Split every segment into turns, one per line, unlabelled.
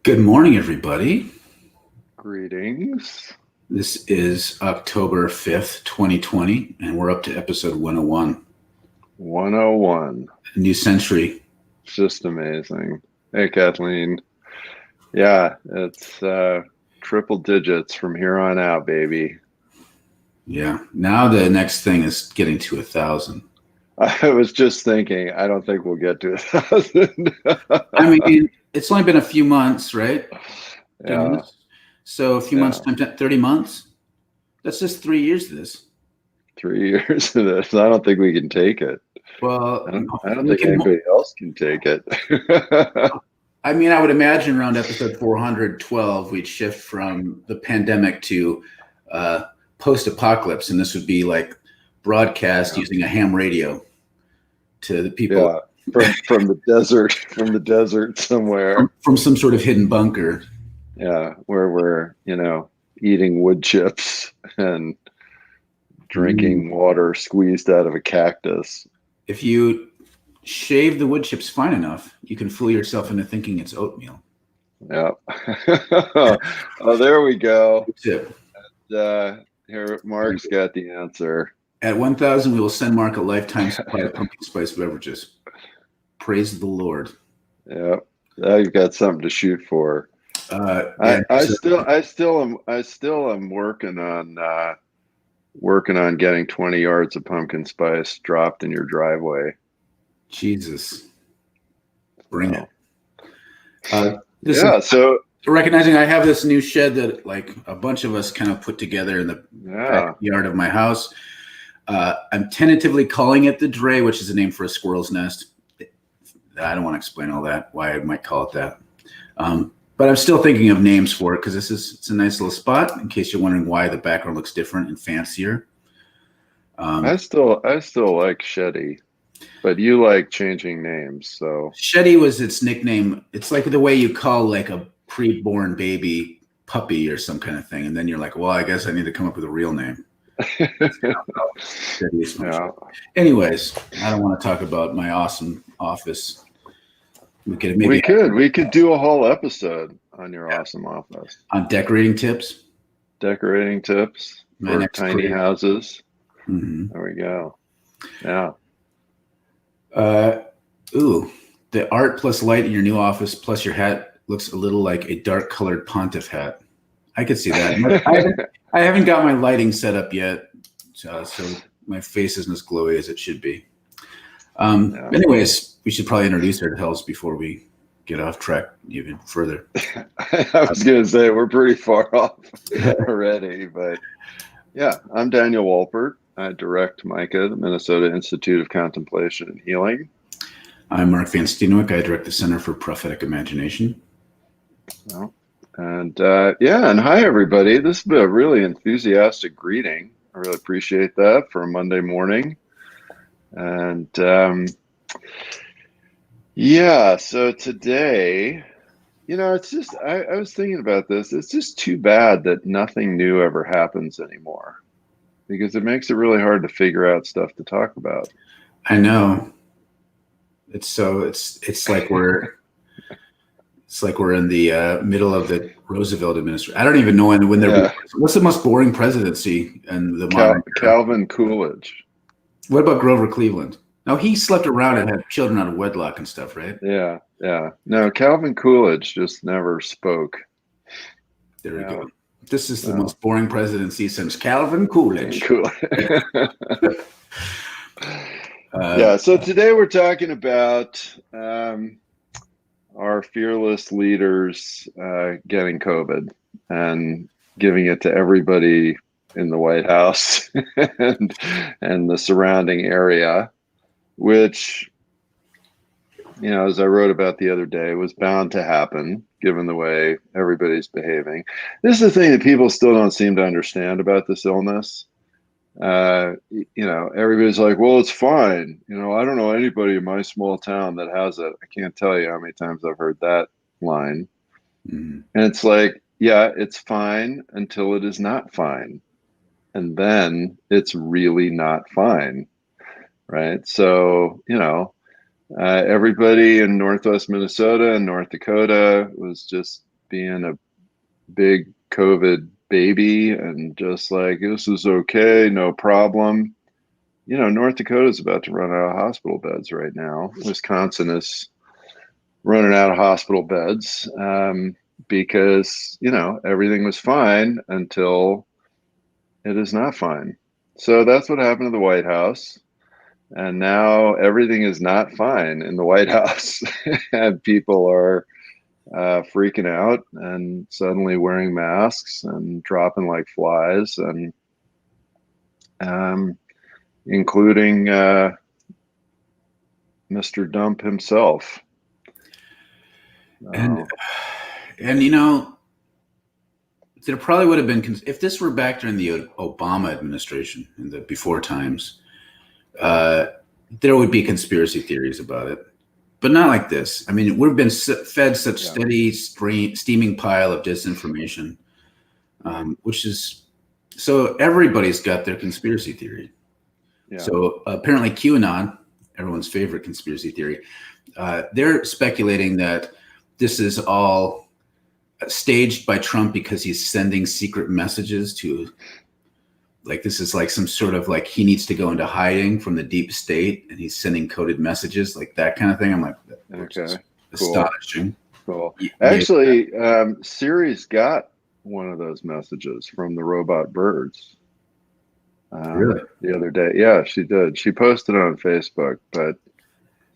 Good morning, everybody.
Greetings.
This is October 5th, 2020, and we're up to episode 101.
101.
A new century.
Just amazing. Hey, Kathleen. Yeah, it's triple digits from here on out, baby.
Yeah. Now the next thing is getting to 1,000.
I was just thinking, I don't think we'll get to 1,000.
I mean, it's only been a few months, right? Few
Yeah,
months. So a few months
yeah.
times 30 months. That's just 3 years of this.
3 years of this. I don't think we can take it.
Well,
I don't
we
think
can.
anybody else can take it.
I mean, I would imagine around episode 412, we'd shift from the pandemic to uh, post-apocalypse, and this would be like broadcast
Yeah,
using a ham radio to the people
yeah. From the desert, from the desert somewhere.
from some sort of hidden bunker.
Yeah, where we're, eating wood chips and
Mm.
drinking water squeezed out of a cactus.
If you shave the wood chips fine enough, you can fool yourself into thinking it's oatmeal.
Yeah. Oh, there we go.
Tip.
Here, Mark's got the answer.
At 1,000, we will send Mark a lifetime supply of pumpkin spice beverages. Praise the Lord.
Yeah. Now you've got something to shoot for.
Yeah,
I still am working on getting 20 yards of pumpkin spice dropped in your driveway.
Jesus, bring
So,
it. This is
yeah. So,
recognizing I have this new shed that like a bunch of us kind of put together in the
yeah.
backyard of my house. I'm tentatively calling it the Dre, which is a name for a squirrel's nest. I don't want to explain all that, why I might call it that. But I'm still thinking of names for it because it's a nice little spot. In case you're wondering why the background looks different and fancier.
I still like Shetty, but you like changing names, so
Shetty was its nickname. It's like the way you call like a pre-born baby puppy or some kind of thing, and then you're like, well, I guess I need to come up with a real name.
yeah.
Anyways, I don't want to talk about my awesome office. We could
We could do a whole episode on your awesome office.
on decorating tips.
Decorating tips
My
for
next
tiny
career.
houses.
Mm-hmm.
There we go. Yeah.
Ooh, the art plus light in your new office plus your hat looks a little like a dark colored pontiff hat. I could see that. I haven't got my lighting set up yet, so my face isn't as glowy as it should be.
Yeah.
Anyways, we should probably introduce ourselves before we get off track even further.
I was going to say we're pretty far off already, but yeah, I'm Daniel Walpert. I direct MICA, the Minnesota Institute of Contemplation and Healing.
I'm Mark Van Steenwyk. I direct the Center for Prophetic Imagination.
Well, and and hi everybody. This has been a really enthusiastic greeting. I really appreciate that for a Monday morning. And so today, it's just I was thinking about this. It's just too bad that nothing new ever happens anymore, because it makes it really hard to figure out stuff to talk about.
I know. It's like we're in the middle of the Roosevelt administration. I don't even know when they're.
Yeah.
What's the most boring presidency in the modern?
Calvin Coolidge.
What about Grover Cleveland? No, he slept around and had children out of wedlock and stuff, right?
Yeah. No, Calvin Coolidge just never spoke.
There we go. This is the most boring presidency since Calvin Coolidge.
So today we're talking about our fearless leaders getting COVID and giving it to everybody in the White House and the surrounding area, which, as I wrote about the other day, was bound to happen given the way everybody's behaving. This is the thing that people still don't seem to understand about this illness. Everybody's like, well, it's fine. I don't know anybody in my small town that has it. I can't tell you how many times I've heard that line.
Mm-hmm.
And it's like, yeah, it's fine until it is not fine. And then it's really not fine. Right. So, everybody in Northwest Minnesota and North Dakota was just being a big COVID baby and just like, this is okay, no problem. North Dakota is about to run out of hospital beds right now. Wisconsin is running out of hospital beds because, everything was fine until it is not fine. So that's what happened to the White House. And now everything is not fine in the White House. And people are freaking out and suddenly wearing masks and dropping like flies, and including Mr. Dump himself.
And there probably would have been, if this were back during the Obama administration in the before times, there would be conspiracy theories about it, but not like this. I mean, we've been fed such steady steaming pile of disinformation, which is, so everybody's got their conspiracy theory. Yeah. So apparently QAnon, everyone's favorite conspiracy theory, they're speculating that this is all staged by Trump because he's sending secret messages to, like, this is like some sort of like he needs to go into hiding from the deep state and he's sending coded messages, like that kind of thing. I'm like, okay, astonishing.
Cool. Actually, Siri's got one of those messages from the robot birds.
Really?
The other day. Yeah, she did. She posted it on Facebook, but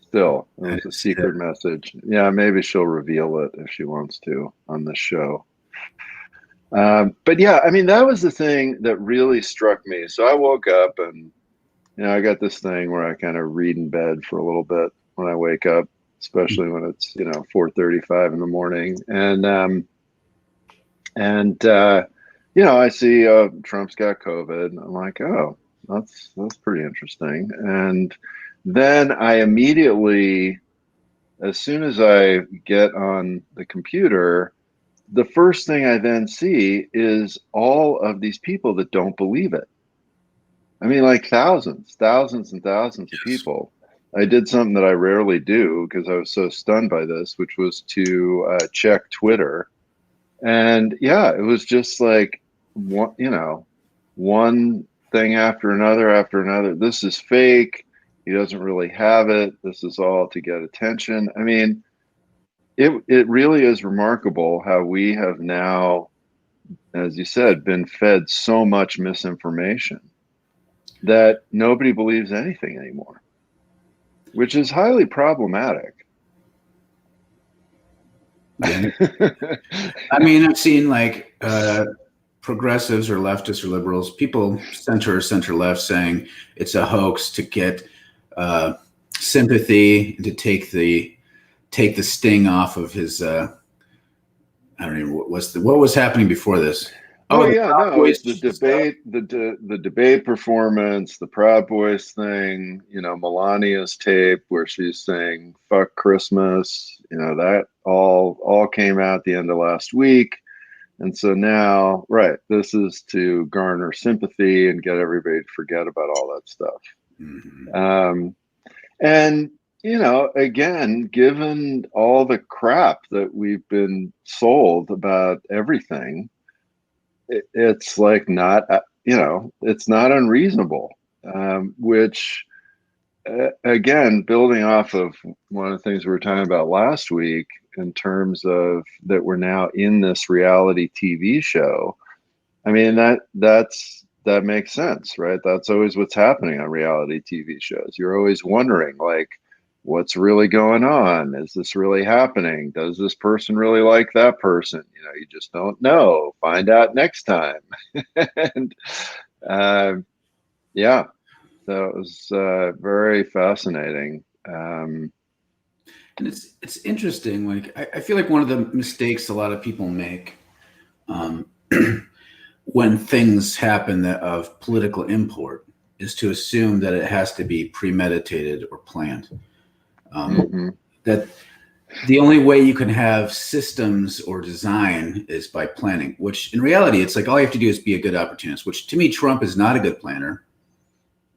still, it was a secret message. Yeah, maybe she'll reveal it if she wants to on the show. But yeah, I mean, that was the thing that really struck me. So I woke up and, I got this thing where I kind of read in bed for a little bit when I wake up, especially when it's, 4:35 in the morning. And I see Trump's got COVID. I'm like, oh, that's pretty interesting. And then I immediately, as soon as I get on the computer, the first thing I then see is all of these people that don't believe it. I mean, like thousands and thousands of people. I did something that I rarely do because I was so stunned by this, which was to check Twitter. And yeah, it was just like, one thing after another. This is fake. He doesn't really have it. This is all to get attention. I mean, it really is remarkable how we have now, as you said, been fed so much misinformation that nobody believes anything anymore, which is highly problematic.
Yeah. I mean, I've seen like progressives or leftists or liberals, people center left, saying it's a hoax to get sympathy, to take the sting off of his. I don't even what was happening before this.
Oh yeah, no, it's the debate, the debate performance, the Proud Boys thing. Melania's tape where she's saying "fuck Christmas." That all came out at the end of last week. And so now, right, this is to garner sympathy and get everybody to forget about all that stuff. Mm-hmm. And, again, given all the crap that we've been sold about everything, it's like not, it's not unreasonable, which, again, building off of one of the things we were talking about last week, in terms of that we're now in this reality TV show. I mean, that makes sense, right? That's always what's happening on reality TV shows. You're always wondering, like, what's really going on? Is this really happening? Does this person really like that person? You just don't know. Find out next time. And yeah, so it was very fascinating.
And it's interesting. Like I feel like one of the mistakes a lot of people make when things happen of political import is to assume that it has to be premeditated or planned. That the only way you can have systems or design is by planning, which in reality, it's like all you have to do is be a good opportunist, which to me, Trump is not a good planner.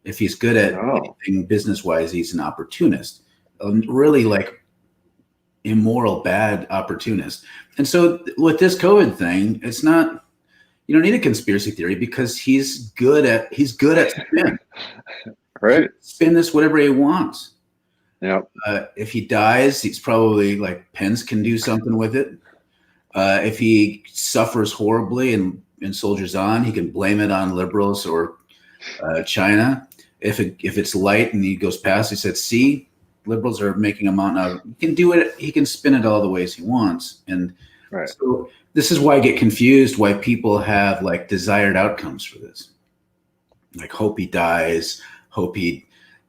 If he's good at anything business-wise, he's an opportunist. Really, like, immoral, bad opportunist. And so with this COVID thing, it's not, you don't need a conspiracy theory because he's good at spin.
Right.
Spin this whatever he wants.
Yeah.
If he dies, he's probably like Pence can do something with it. If he suffers horribly and soldiers on, he can blame it on liberals or China. If it's light and he goes past, he said, "See, liberals are making a mountain out of it." He can do it. He can spin it all the ways he wants, and
Right.
so this is why I get confused. Why people have like desired outcomes for this, like hope he dies, hope he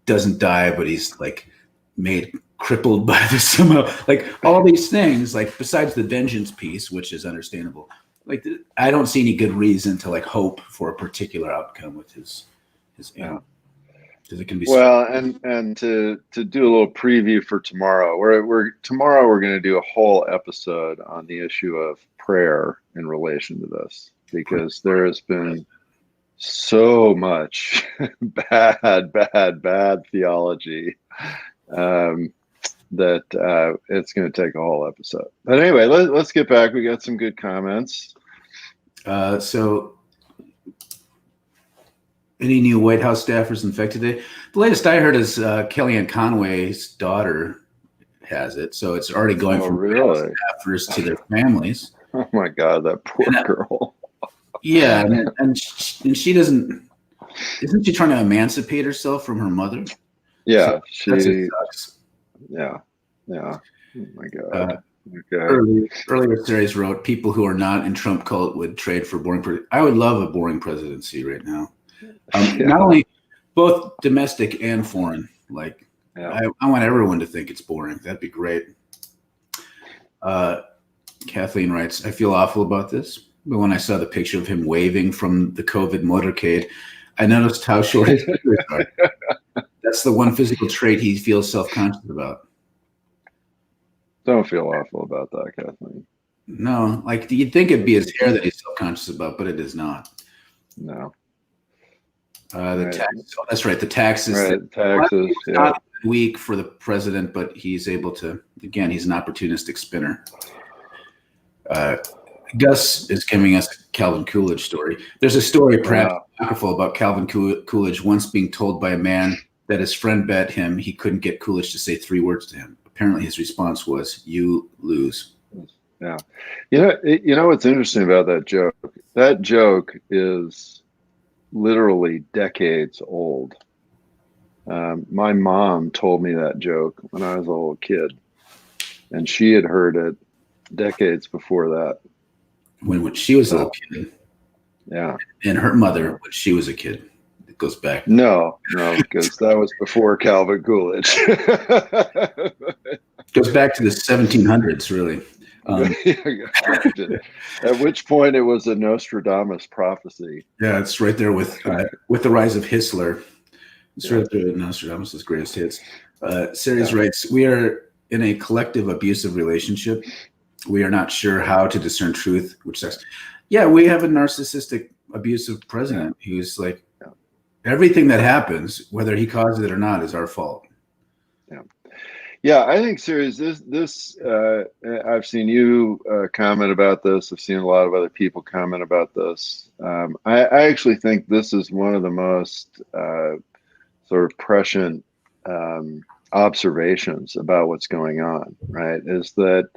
doesn't die, but he's like made crippled by this somehow, like all these things, like besides the vengeance piece, which is understandable, like I don't see any good reason to like hope for a particular outcome with his aim. Because it can be
and to do a little preview for tomorrow, we're going to do a whole episode on the issue of prayer in relation to this, because there has been so much bad theology that it's going to take a whole episode. But anyway, let's get back. We got some good comments.
So any new White House staffers infected today? The latest I heard is Kellyanne Conway's daughter has it. So it's already going from
really?
staffers to their families.
Oh my God, that poor girl.
Yeah. And she doesn't, isn't she trying to emancipate herself from her mother?
Yeah,
So
yeah. Oh my God.
Okay. Earlier series wrote, people who are not in Trump cult would trade for boring. I would love a boring presidency right now. Not only both domestic and foreign. Like I want everyone to think it's boring. That'd be great. Kathleen writes, I feel awful about this, but when I saw the picture of him waving from the COVID motorcade, I noticed how short his fingers are. That's the one physical trait he feels self-conscious about.
Don't feel awful about that, Kathleen.
No, like you'd think it'd be his hair that he's self-conscious about, but it is not.
No.
The tax. Oh, that's right. The taxes.
Right, taxes.
Not weak for the president, but he's able to. Again, he's an opportunistic spinner. Gus is giving us a Calvin Coolidge story. There's a story, perhaps apocryphal, about Calvin Coolidge once being told by a man that his friend bet him he couldn't get Coolidge to say 3 words to him. Apparently, his response was, "You lose."
Yeah. You know what's interesting about that joke? That joke is literally decades old. My mom told me that joke when I was a little kid, and she had heard it decades before that.
When she was a little kid.
Yeah.
And her mother, when she was a kid. It goes back.
No, because that was before Calvin Coolidge.
Goes back to the 1700s, really.
At which point it was a Nostradamus prophecy.
Yeah, it's right there with the rise of Hitler. It's right there with Nostradamus' greatest hits. Series writes, we are in a collective abusive relationship. We are not sure how to discern truth, which says, yeah, we have a narcissistic, abusive president who's like, everything that happens, whether he caused it or not, is our fault.
Yeah, I think, Sirius, this I've seen you comment about this. I've seen a lot of other people comment about this. I actually think this is one of the most sort of prescient observations about what's going on, right? Is that,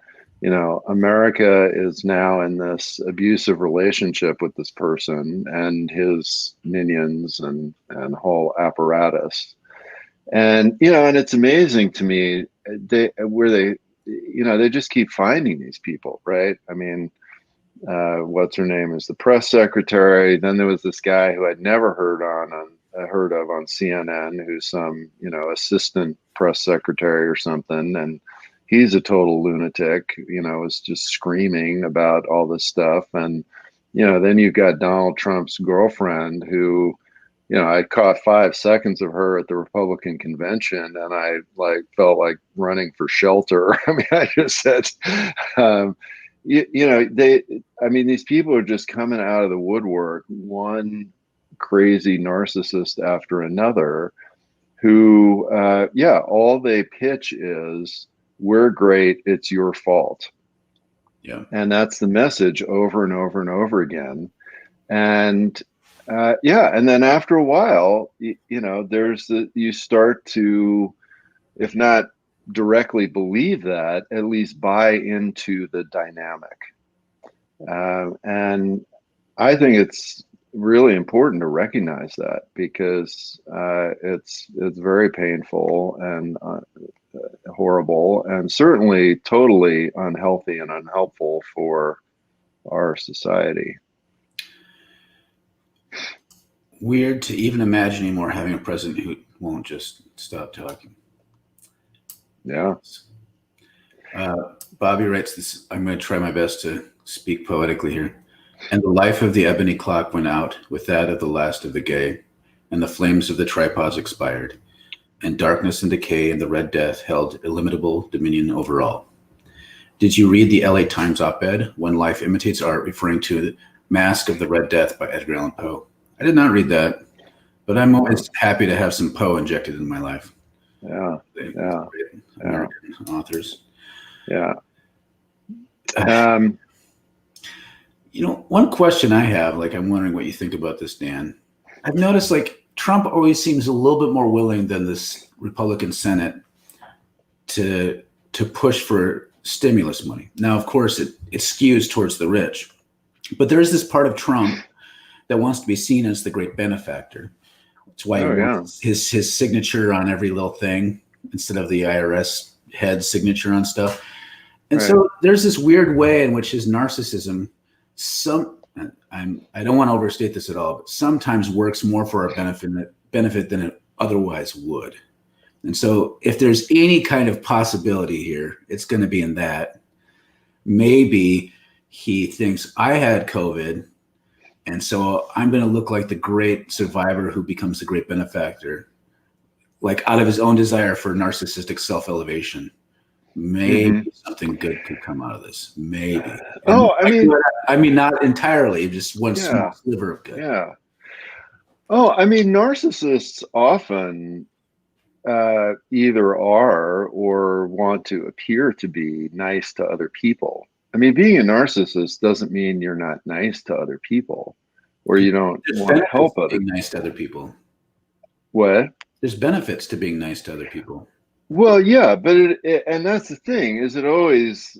America is now in this abusive relationship with this person and his minions and whole apparatus. And, and it's amazing to me they just keep finding these people, right? I mean, what's her name is the press secretary. Then there was this guy who I'd never heard of on CNN, who's some, assistant press secretary or something. And he's a total lunatic, is just screaming about all this stuff. And, then you've got Donald Trump's girlfriend who, I caught 5 seconds of her at the Republican convention, and I felt like running for shelter. I mean, I just said, these people are just coming out of the woodwork, one crazy narcissist after another, who, all they pitch is, we're great, it's your fault.
Yeah.
And that's the message over and over and over again. And yeah, and then after a while, you start to, if not directly believe that, at least buy into the dynamic. And I think it's really important to recognize that, because it's very painful and horrible, and certainly totally unhealthy and unhelpful for our society.
Weird to even imagine anymore having a president who won't just stop talking.
Yeah.
Bobby writes this. I'm going to try my best to speak poetically here. And the life of the ebony clock went out with that of the last of the gay, and the flames of the tripods expired, and darkness and decay and the Red Death held illimitable dominion over all. Did you read the LA Times op-ed, When Life Imitates Art, referring to the Mask of the Red Death by Edgar Allan Poe? I did not read that, but I'm always happy to have some Poe injected in my life.
Yeah. Yeah.
American authors.
Yeah.
One question I have, I'm wondering what you think about this, Dan. I've noticed Trump always seems a little bit more willing than this Republican Senate to push for stimulus money. Now, of course, it skews towards the rich, but there is this part of Trump that wants to be seen as the great benefactor. That's why he wants his signature on every little thing instead of the IRS head signature on stuff. And so there's this weird way in which his narcissism, I don't want to overstate this at all, but sometimes works more for our benefit than it otherwise would. And so if there's any kind of possibility here, it's going to be in that. Maybe he thinks I had COVID, and so I'm going to look like the great survivor who becomes the great benefactor, out of his own desire for narcissistic self-elevation. Maybe something good could come out of this. Maybe. I mean, not entirely, just one small sliver of good.
Yeah. Oh, I mean, narcissists often either are or want to appear to be nice to other people. I mean, being a narcissist doesn't mean you're not nice to other people, or you don't want to help others.
Being nice to other people.
What?
There's benefits to being nice to other people.
Well, yeah, but and that's the thing, is it always,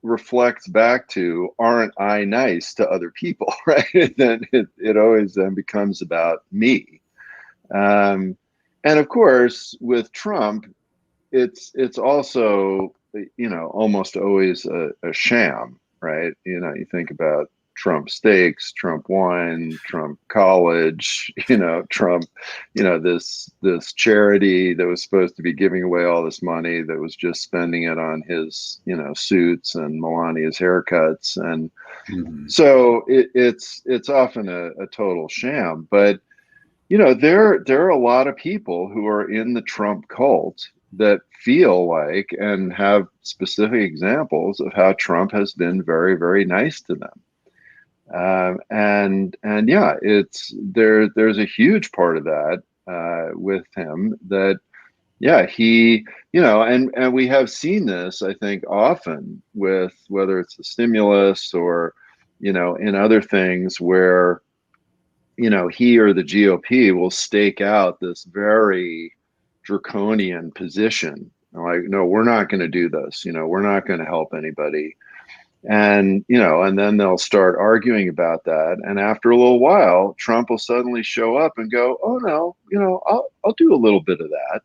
reflects back to, aren't I nice to other people, right? And then it always then becomes about me. And of course, with Trump, it's also, almost always a sham, right? You think about Trump steaks, Trump wine, Trump college, Trump, this charity that was supposed to be giving away all this money that was just spending it on his, suits and Melania's haircuts. And so it's often a total sham. But, there are a lot of people who are in the Trump cult that feel like and have specific examples of how Trump has been very, very nice to them. And yeah, there's a huge part of that with him that, yeah, he, and we have seen this, I think, often with whether it's the stimulus or, in other things where, he or the GOP will stake out this very draconian position. Like, no, we're not going to do this. We're not going to help anybody. And, and then they'll start arguing about that. And after a little while, Trump will suddenly show up and go, oh, no, I'll do a little bit of that.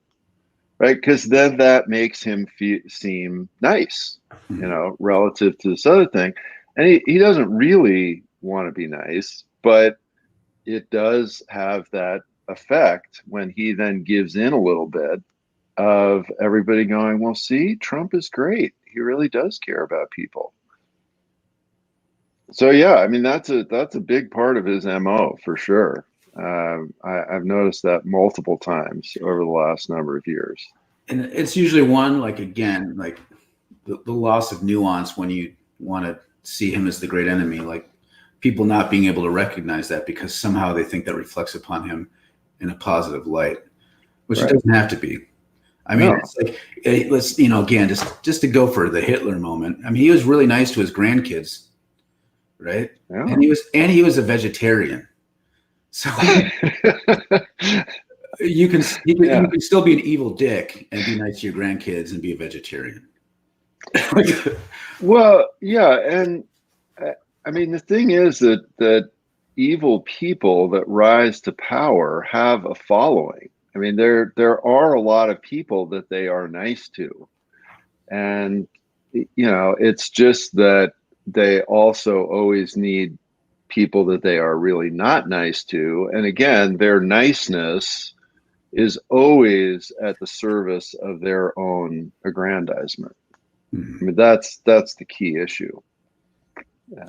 Right. Because then that makes him seem nice, relative to this other thing. And he doesn't really want to be nice, but it does have that effect when he then gives in a little bit of everybody going, well, see, Trump is great. He really does care about people. So yeah, I mean, that's a big part of his MO for sure. I've noticed that multiple times over the last number of years.
And it's usually one, the loss of nuance when you want to see him as the great enemy, people not being able to recognize that because somehow they think that reflects upon him in a positive light, which it doesn't have to be. I mean,
No.
it's like, let's, again, just to go for the Hitler moment. I mean, he was really nice to his grandkids, right?
Yeah.
And he was a vegetarian. So you
Yeah.
can still be an evil dick and be nice to your grandkids and be a vegetarian.
Well, yeah, and I mean the thing is that evil people that rise to power have a following. I mean there are a lot of people that they are nice to, and it's just that they also always need people that they are really not nice to, and again, their niceness is always at the service of their own aggrandizement. I
Mhm.
mean, that's the key issue.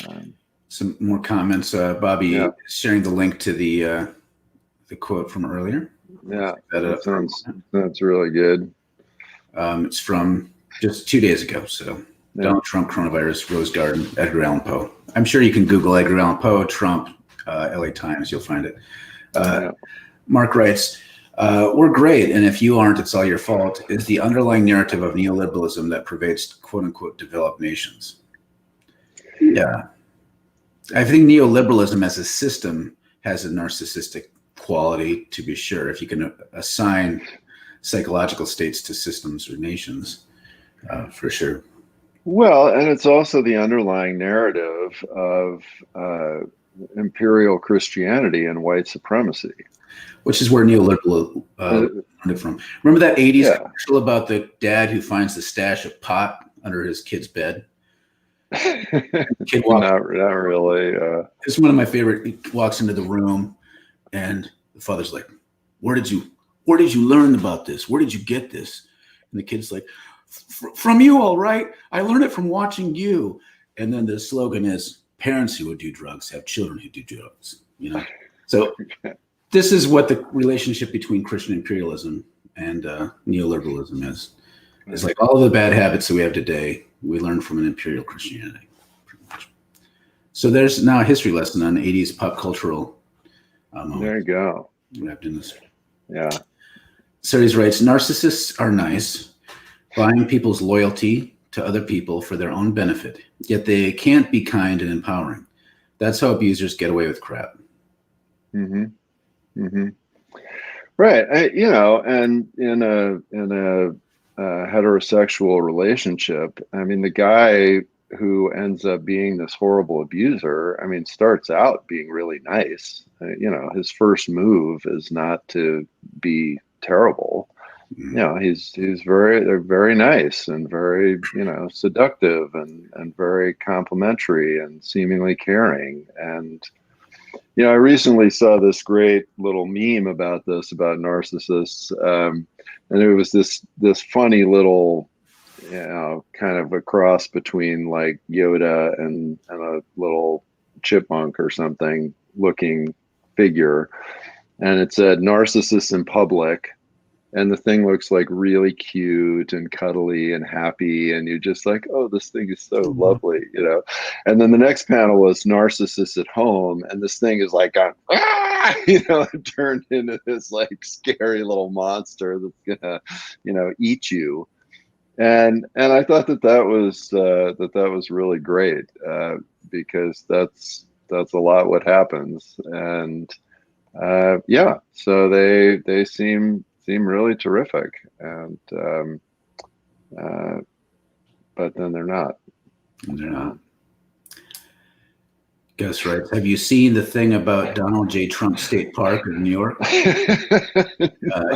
Um,
Some more comments. Bobby
yeah,
is sharing the link to the quote from earlier. Let's
yeah,
look that
that
up for a
sounds
moment.
that's really good.
It's from just 2 days ago. So
Yeah,
Donald Trump, coronavirus, Rose Garden, Edgar Allan Poe. I'm sure you can Google Edgar Allan Poe, Trump, LA Times. You'll find it. Uh,
yeah.
Mark writes, we're great, and if you aren't, it's all your fault, is the underlying narrative of neoliberalism that pervades quote unquote developed nations. Yeah. I think neoliberalism as a system has a narcissistic quality, to be sure, if you can assign psychological states to systems or nations, for sure.
Well, and it's also the underlying narrative of imperial Christianity and white supremacy.
Which is where neoliberal
Uh,
learned it from. Remember that 80s
yeah.
commercial about the dad who finds the stash of pot under his kid's bed? Kid walks.
Not really.
It's one of my favorite. He walks into the room, and the father's like, "Where did you learn about this? Where did you get this?" And the kid's like, "From you, all right. I learned it from watching you." And then the slogan is, "Parents who would do drugs have children who do drugs." So this is what the relationship between Christian imperialism and neoliberalism is. It's like all of the bad habits that we have today, we learned from an imperial Christianity. So there's now a history lesson on 80s pop cultural
There
moments
you go.
wrapped in this.
Yeah.
Series writes, narcissists are nice, buying people's loyalty to other people for their own benefit, yet they can't be kind and empowering. That's how abusers get away with crap.
Mm-hmm. Mm-hmm. Right. And in a heterosexual relationship, I mean, the guy who ends up being this horrible abuser, I mean, starts out being really nice. His first move is not to be terrible. He's they're very nice and very, seductive and very complimentary and seemingly caring. And I recently saw this great little meme about narcissists, and it was this funny little, kind of a cross between like Yoda and a little chipmunk or something looking figure, and it said "narcissists in public," and the thing looks like really cute and cuddly and happy, and you're just like, oh, this thing is so lovely. And then the next panel was narcissists at home, and this thing is like gone, it turned into this like scary little monster that's gonna eat you. And I thought that was really great, because that's a lot what happens. And yeah, so they seem really terrific, and uh, but then they're not.
And they're not. Gus writes, have you seen the thing about Donald J. Trump State Park in New York?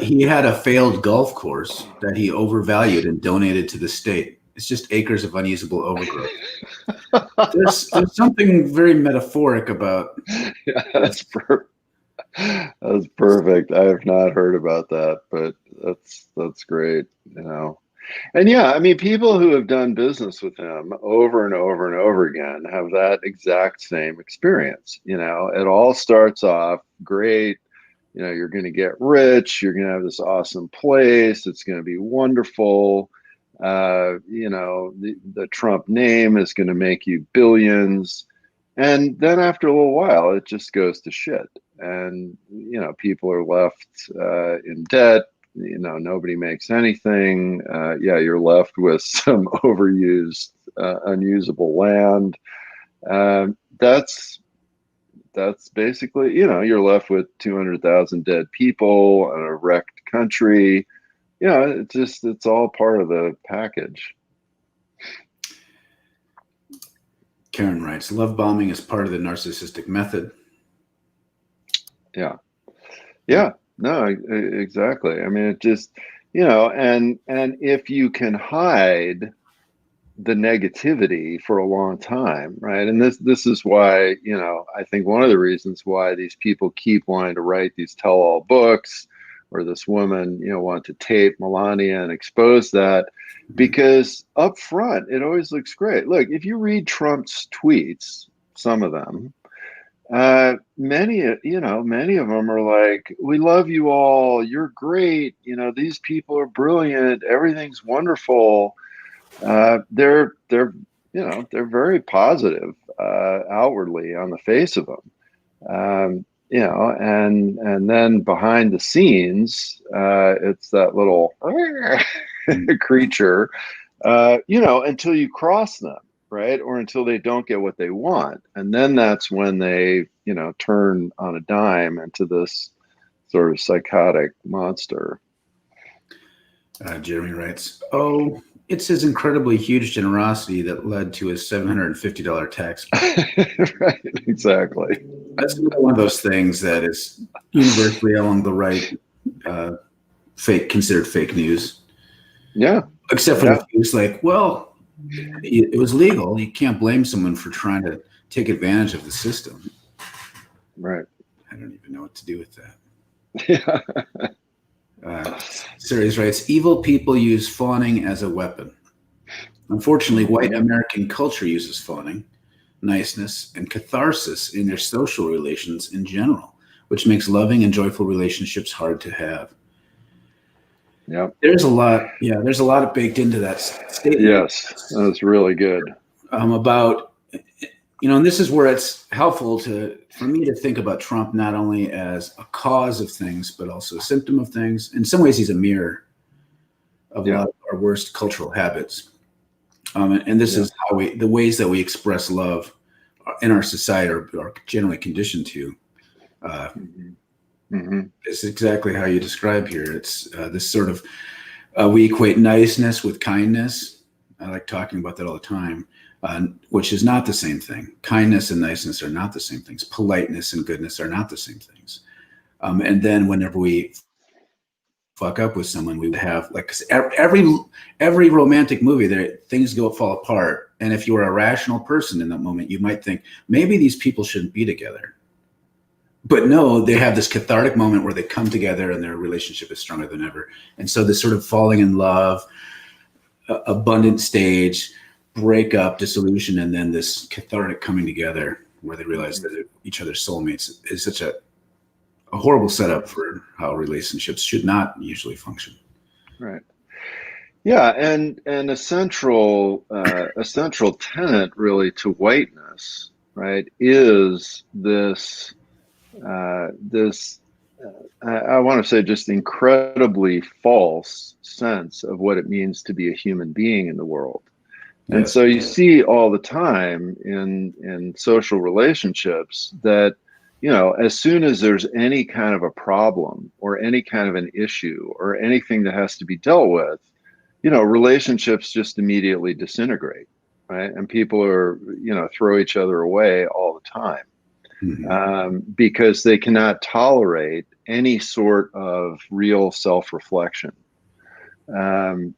He had a failed golf course that he overvalued and donated to the state. It's just acres of unusable overgrowth. There's something very metaphoric about
Yeah,
this.
that's perfect. I have not heard about that, but that's great. And yeah, I mean, people who have done business with him over and over and over again have that exact same experience. It all starts off great. You're going to get rich. You're going to have this awesome place. It's going to be wonderful. The Trump name is going to make you billions. And then after a little while, it just goes to shit. And, people are left in debt. nobody makes anything. Yeah, you're left with some overused, unusable land. That's basically, you're left with 200,000 dead people and a wrecked country. It's all part of the package.
Karen writes, love bombing is part of the narcissistic method.
Yeah. Yeah. No, exactly. I mean, it just, and if you can hide the negativity for a long time, right? And this is why, I think one of the reasons why these people keep wanting to write these tell-all books, or this woman, want to tape Melania and expose that, because up front it always looks great. Look, if you read Trump's tweets, some of them, many of them are like, "We love you all. You're great. These people are brilliant. Everything's wonderful." They're very positive outwardly on the face of them, and then behind the scenes, it's that little creature, until you cross them, right? Or until they don't get what they want. And then that's when they, turn on a dime into this sort of psychotic monster.
Jeremy writes, oh, it's his incredibly huge generosity that led to his $750 tax.
Right, exactly.
That's one of those things that is universally along the right, considered fake news.
Yeah.
Except for the news like, well, it was legal. You can't blame someone for trying to take advantage of the system.
Right.
I don't even know what to do with that. Yeah. Series writes, evil people use fawning as a weapon. Unfortunately, white American culture uses fawning, niceness, and catharsis in their social relations in general, which makes loving and joyful relationships hard to have.
Yeah,
there's a lot baked into that statement.
Yes, that's really good.
About, and this is where it's helpful for me to think about Trump not only as a cause of things, but also a symptom of things. In some ways, he's a mirror of a lot of our worst cultural habits. And this is how the ways that we express love in our society are generally conditioned to. It's exactly how you describe here. It's this sort of, we equate niceness with kindness. I like talking about that all the time, which is not the same thing. Kindness and niceness are not the same things. Politeness and goodness are not the same things. And then whenever we fuck up with someone, we would have, like, every romantic movie, things fall apart. And if you were a rational person in that moment, you might think maybe these people shouldn't be together. But no, they have this cathartic moment where they come together and their relationship is stronger than ever. And so this sort of falling in love, abundant stage, breakup, dissolution, and then this cathartic coming together where they realize that each other's soulmates is such a horrible setup for how relationships should not usually function.
Right. Yeah, and a central tenet really to whiteness, right, is this I want to say just incredibly false sense of what it means to be a human being in the world. And so you see all the time in social relationships that, as soon as there's any kind of a problem or any kind of an issue or anything that has to be dealt with, relationships just immediately disintegrate, right? And people are, throw each other away all the time. Because they cannot tolerate any sort of real self-reflection. And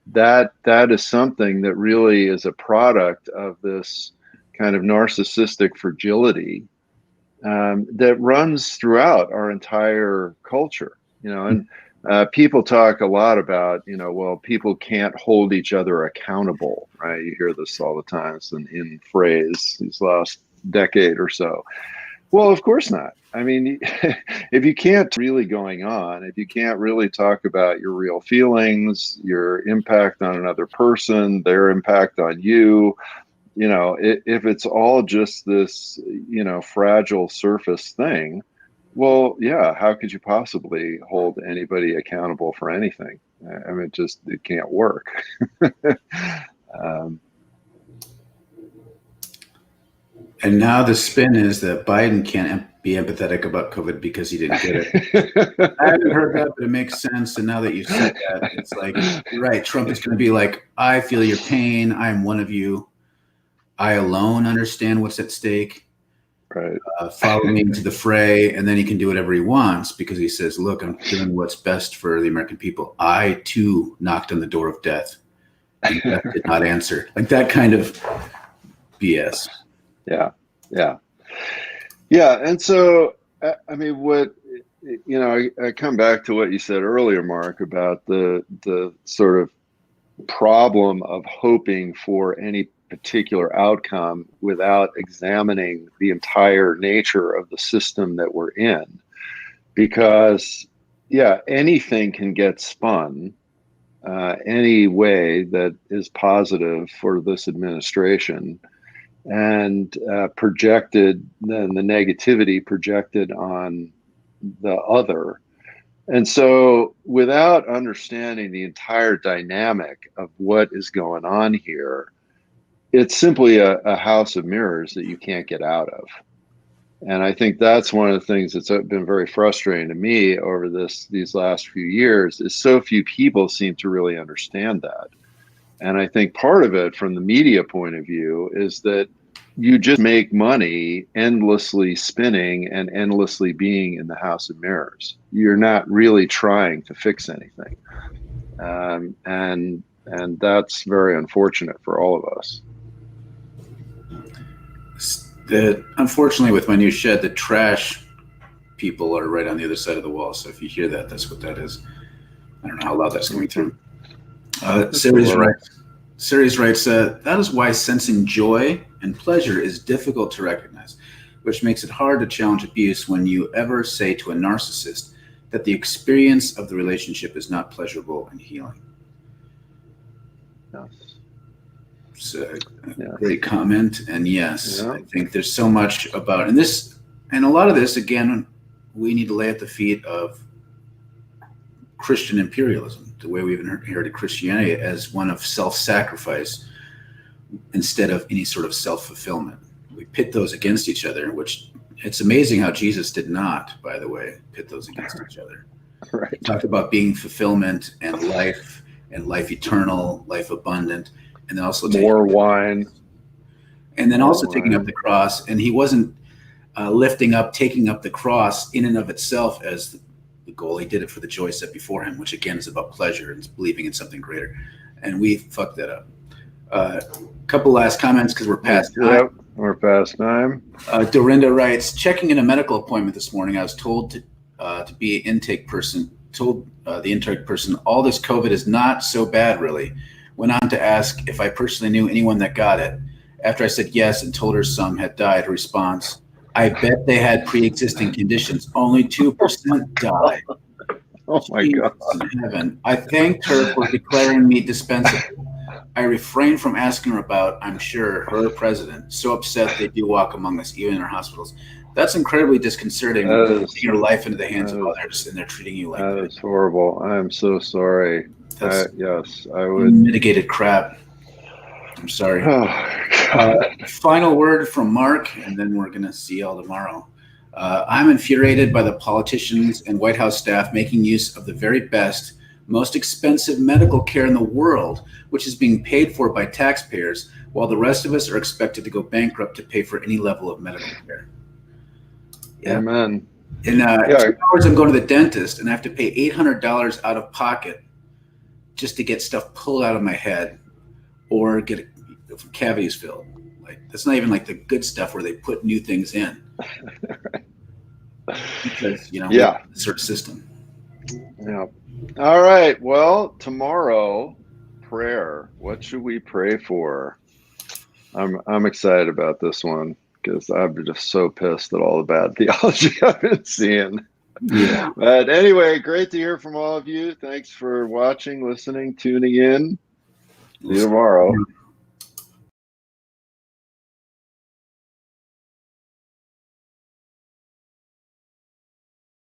that is something that really is a product of this kind of narcissistic fragility that runs throughout our entire culture. And people talk a lot about, well, people can't hold each other accountable, right? You hear this all the time. It's an in phrase these last decade or so. Well, of course not. I mean, if you can't really going on, if you can't really talk about your real feelings, your impact on another person, their impact on you, if it's all just this, fragile surface thing, Well, yeah, how could you possibly hold anybody accountable for anything? I mean, it can't work. um,
And now the spin is that Biden can't be empathetic about COVID because he didn't get it. I haven't heard that, but it makes sense. And now that you said that, it's like, you're right. Trump is going to be like, I feel your pain. I am one of you. I alone understand what's at stake.
right.
Follow me into the fray. And then he can do whatever he wants because he says, look, I'm doing what's best for the American people. I, too, knocked on the door of death and death did not answer. Like that kind of BS.
Yeah. And so, I mean, I come back to what you said earlier, Mark, about the sort of problem of hoping for any particular outcome without examining the entire nature of the system that we're in. Because, anything can get spun any way that is positive for this administration, and projected, then the negativity projected on the other. And so without understanding the entire dynamic of what is going on here, it's simply a house of mirrors that you can't get out of. And I think that's one of the things that's been very frustrating to me over these last few years, is so few people seem to really understand that. And I think part of it, from the media point of view, is that you just make money endlessly spinning and endlessly being in the house of mirrors. You're not really trying to fix anything. And that's very unfortunate for all of us.
Unfortunately, with my new shed, the trash people are right on the other side of the wall. So if you hear that, that's what that is. I don't know how loud that's coming through. Series writes, that is why sensing joy and pleasure is difficult to recognize, which makes it hard to challenge abuse when you ever say to a narcissist that the experience of the relationship is not pleasurable and healing.
Yes.
It's a great comment. And yes, I think there's so much about, and a lot of this, again, we need to lay at the feet of Christian imperialism, the way we've inherited Christianity as one of self-sacrifice instead of any sort of self-fulfillment. We pit those against each other, which it's amazing how Jesus did not, by the way, pit those against each other.
Right.
He talked about being fulfillment and life eternal, life abundant, and then also
more wine.
And then also taking up the cross. And he wasn't taking up the cross in and of itself as the goal. He did it for the joy set before him, which again is about pleasure and believing in something greater. And we fucked that up. Couple last comments because we're past time.
Yep, we're past time.
Dorinda writes, checking in a medical appointment this morning, I was told to be an intake person, the intake person, all this COVID is not so bad, really. Went on to ask if I personally knew anyone that got it. After I said yes and told her some had died, her response, I bet they had pre-existing conditions. Only 2% died.
Oh my God.
Heaven. I thanked her for declaring me dispensable. I refrained from asking her about, I'm sure, her president. So upset they do walk among us, even in our hospitals. That's incredibly disconcerting. Putting your life into the hands of others, and they're treating you like that.
That is horrible. I'm so sorry. Yes, I would.
Mitigated crap. I'm sorry. Final word from Mark, and then we're going to see y'all tomorrow. I'm infuriated by the politicians and White House staff making use of the very best, most expensive medical care in the world, which is being paid for by taxpayers, while the rest of us are expected to go bankrupt to pay for any level of medical care.
Yeah. Amen.
In 2 hours, I'm going to the dentist, and I have to pay $800 out of pocket just to get stuff pulled out of my head or get cavities filled. Like, that's not even like the good stuff where they put new things in. Because, the sort of system.
Yeah. All right. Well, tomorrow, prayer. What should we pray for? I'm excited about this one because I'm just so pissed at all the bad theology I've been seeing.
Yeah.
But anyway, great to hear from all of you. Thanks for watching, listening, tuning in. See you tomorrow.